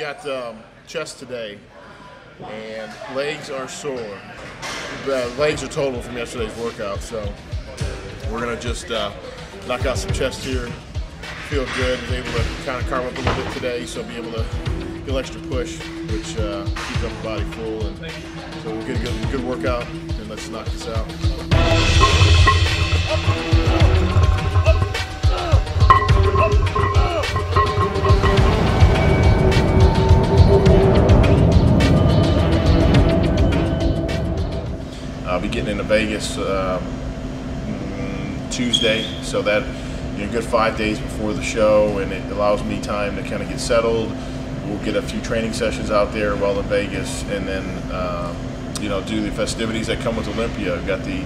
got chest today, and legs are sore. Legs are total from yesterday's workout, so we're gonna just knock out some chest here. Feel good. Was able to kind of carve up a little bit today, so be able to get an extra push, which keeps up the body full. And so we'll get a good workout, and let's knock this out. I'll be getting into Vegas Tuesday, so that a good 5 days before the show, and it allows me time to kind of get settled. We'll get a few training sessions out there while in Vegas, and then do the festivities that come with Olympia. We've got the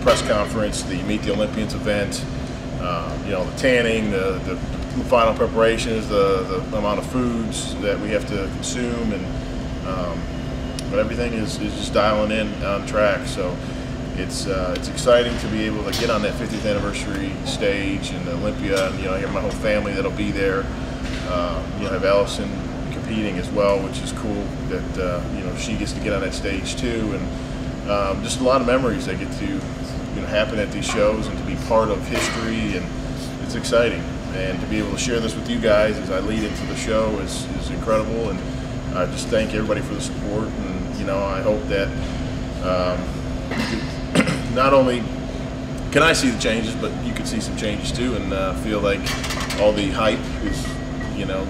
press conference, the Meet the Olympians event, the tanning, the final preparations, the amount of foods that we have to consume, and but everything is just dialing in on track. So it's exciting to be able to get on that 50th anniversary stage in Olympia, and I have my whole family that'll be there. Have Allison competing as well, which is cool that she gets to get on that stage too, and just a lot of memories that get to happen at these shows and to be part of history, and it's exciting. And to be able to share this with you guys as I lead into the show is incredible, and I just thank everybody for the support, and I hope that not only can I see the changes, but you can see some changes too, and feel like all the hype is,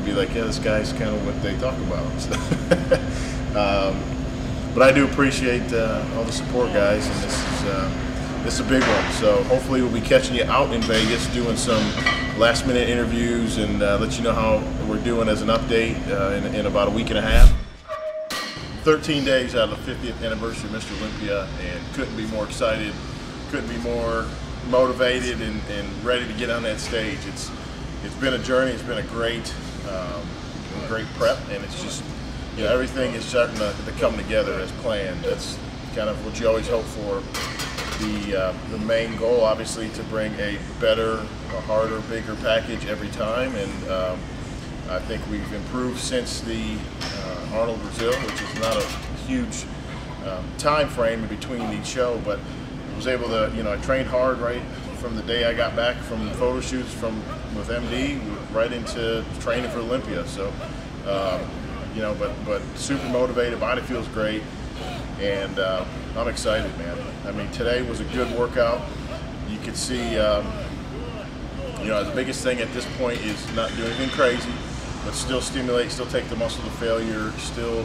be like, yeah, this guy's kind of what they talk about. But I do appreciate all the support, guys, and this is a big one. So hopefully we'll be catching you out in Vegas, doing some last-minute interviews, and let you know how we're doing as an update in about a week and a half. 13 days out of the 50th anniversary of Mr. Olympia, and couldn't be more excited, couldn't be more motivated and ready to get on that stage. It's been a journey. It's been a great prep, and it's just everything is starting to come together as planned. That's kind of what you always hope for. The main goal, obviously, to bring a better, a harder, bigger package every time, and I think we've improved since the Arnold Brazil, which is not a huge time frame in between each show, but I was able to, I trained hard right from the day I got back from photo shoots with MD right into training for Olympia. So, but super motivated, body feels great, and I'm excited, man. I mean, today was a good workout. You could see, the biggest thing at this point is not doing anything crazy, but still stimulate, still take the muscle to failure, still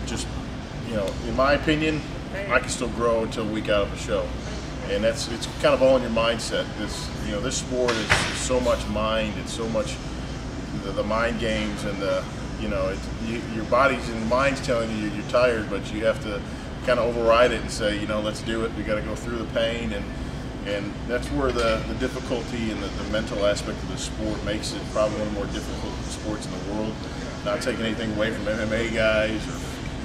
just, in my opinion, I can still grow until a week out of a show. And it's kind of all in your mindset. This sport is so much mind. It's so much the mind games, and your body's and mind's telling you you're tired, but you have to kind of override it and say, let's do it. We got to go through the pain, and that's where the difficulty and the mental aspect of the sport makes it probably one of the more difficult sports in the world. Not taking anything away from MMA guys or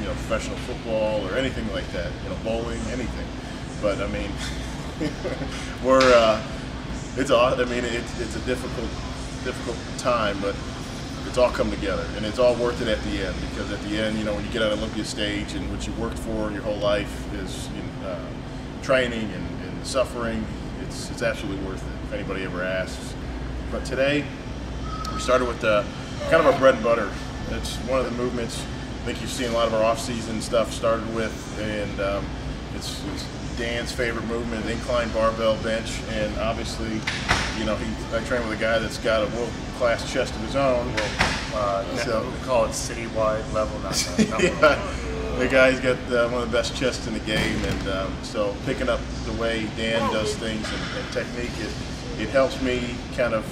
professional football or anything like that, bowling, anything. But I mean, it's a difficult time, but it's all come together, and it's all worth it at the end, because at the end, when you get on Olympia stage and what you worked for your whole life is training and suffering, it's absolutely worth it if anybody ever asks. But today, we started with kind of our bread and butter. It's one of the movements I think you've seen a lot of our off-season stuff started with, and it's Dan's favorite movement, an incline barbell bench, and obviously, I train with a guy that's got a world-class chest of his own. So we call it citywide level. Yeah, the guy's got one of the best chests in the game, and so picking up the way Dan does things and technique, it helps me kind of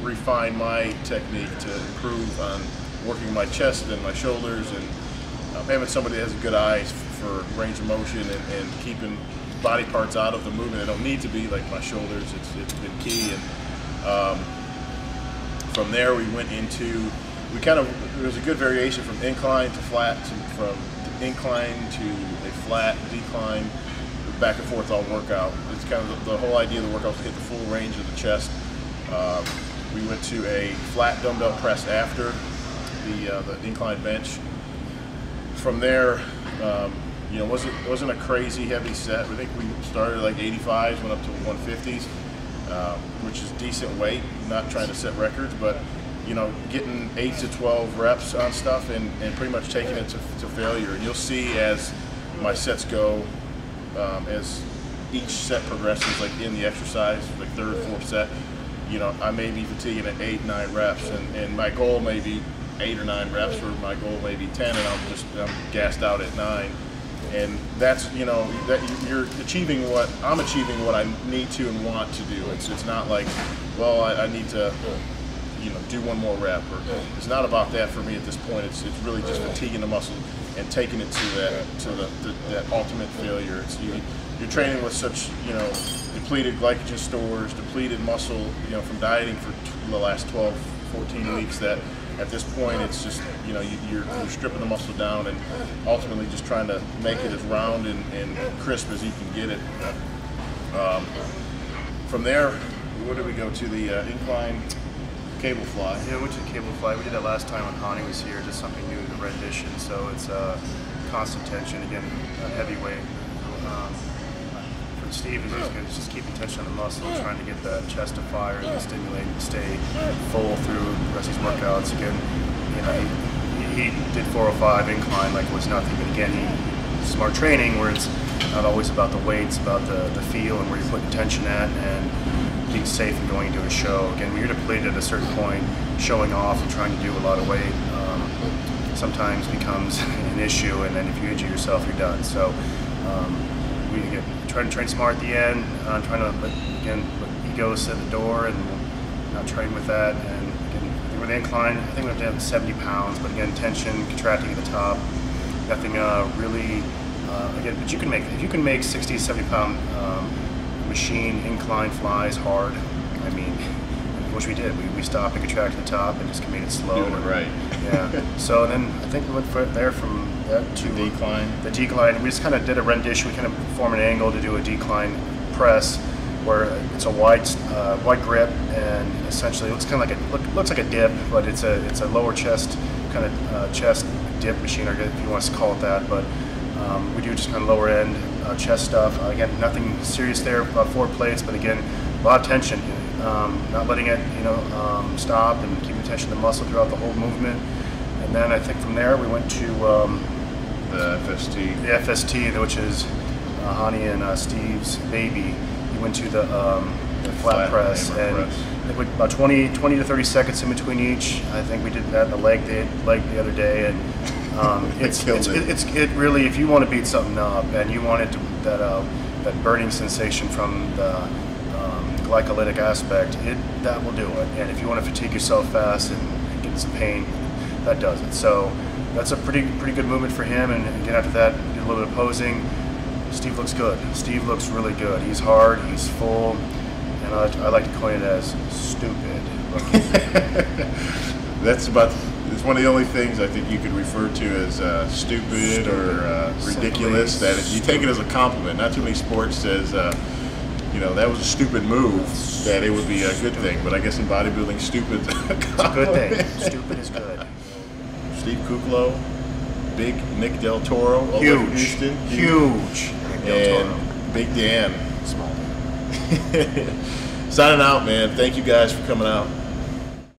refine my technique to improve on working my chest and my shoulders, and having somebody that has a good eye for range of motion and keeping body parts out of the movement that don't need to be, like my shoulders. It's been key, and from there we went into, there was a good variation from incline to flat, from incline to a flat decline, back and forth all workout. It's kind of the whole idea of the workout was to hit the full range of the chest. We went to a flat dumbbell press after, the incline bench. From there, you know, wasn't a crazy heavy set. I think we started at like 85s, went up to 150s, which is decent weight. Not trying to set records, but you know, getting 8 to 12 reps on stuff and pretty much taking it to failure. And you'll see as my sets go, as each set progresses, like in the exercise, like third, fourth set, you know, I may be fatiguing at 8, 9 reps, and my goal may be 8 or 9 reps, or my goal may be 10, and I'm gassed out at 9. And that's, you know, that you're achieving what I'm achieving, what I need to and want to do. It's not like, well, I need to, you know, do one more rep, or it's not about that for me at this point. It's really just fatiguing the muscle and taking it to that ultimate failure. You're training with such, you know, depleted glycogen stores, depleted muscle, you know, from dieting for the last 12, 14 weeks, that at this point it's just, you know, you're stripping the muscle down and ultimately just trying to make it as round and crisp as you can get it. From there, where did we go to? The incline cable fly. Yeah, we went to the cable fly. We did that last time when Hani was here, just something new, the rendition. So it's constant tension, again, heavy weight. For Steve, is just keeping tension on the muscle, trying to get that chest to fire and stimulate and stay full through the rest of his workouts. Again, you know, he did 405 incline like it was nothing, but again, smart training where it's not always about the weights, about the feel and where you're putting tension at, and being safe and going into a show. Again, when you're depleted at a certain point, showing off and trying to do a lot of weight sometimes becomes an issue, and then if you injure yourself, you're done. So we again try to train smart at the end, trying to let egos at the door and not train with that. And again, with the incline, I think we have to have 70 pounds, but again, tension, contracting at the top, nothing really. Again, but if you can make 60, 70 pound machine incline flies hard, I mean, which we did. We stopped and contracted at the top and just made it slow. Doing it right. Yeah. So then I think we went there from that to the decline. The decline. We just kind of did a rendition. We kind of formed an angle to do a decline press, where it's a wide grip, and essentially it looks kind of like looks like a dip, but it's a lower chest kind of chest dip machine, or if you want to call it that. But we do just kind of lower end chest stuff. Again, nothing serious there. About 4 plates, but again, a lot of tension. Not letting it, you know, stop, and keeping tension in the muscle throughout the whole movement. And then I think from there we went to the FST. The FST, which is Hani and Steve's baby. We went to the flat press, and I think about 20 to 30 seconds in between each. I think we did that in the leg the other day, and it really, if you want to beat something up and you want it to, that burning sensation from the glycolytic aspect, that will do it. And if you want to fatigue yourself fast and get some pain, that does it. So that's a pretty good movement for him. And again, after that, did a little bit of posing. Steve looks good. Steve looks really good. He's hard, he's full, and I like to coin it as stupid. It's one of the only things I think you could refer to as stupid or ridiculous. That if you take it as a compliment. Not too many sports says, you know, that was a stupid move, that it would be a good thing. But I guess in bodybuilding, stupid's a good thing. Stupid is good. Steve Kuclo, big Nick Del Toro, huge, Houston, huge, and Big Dan, small. Signing out, man. Thank you guys for coming out.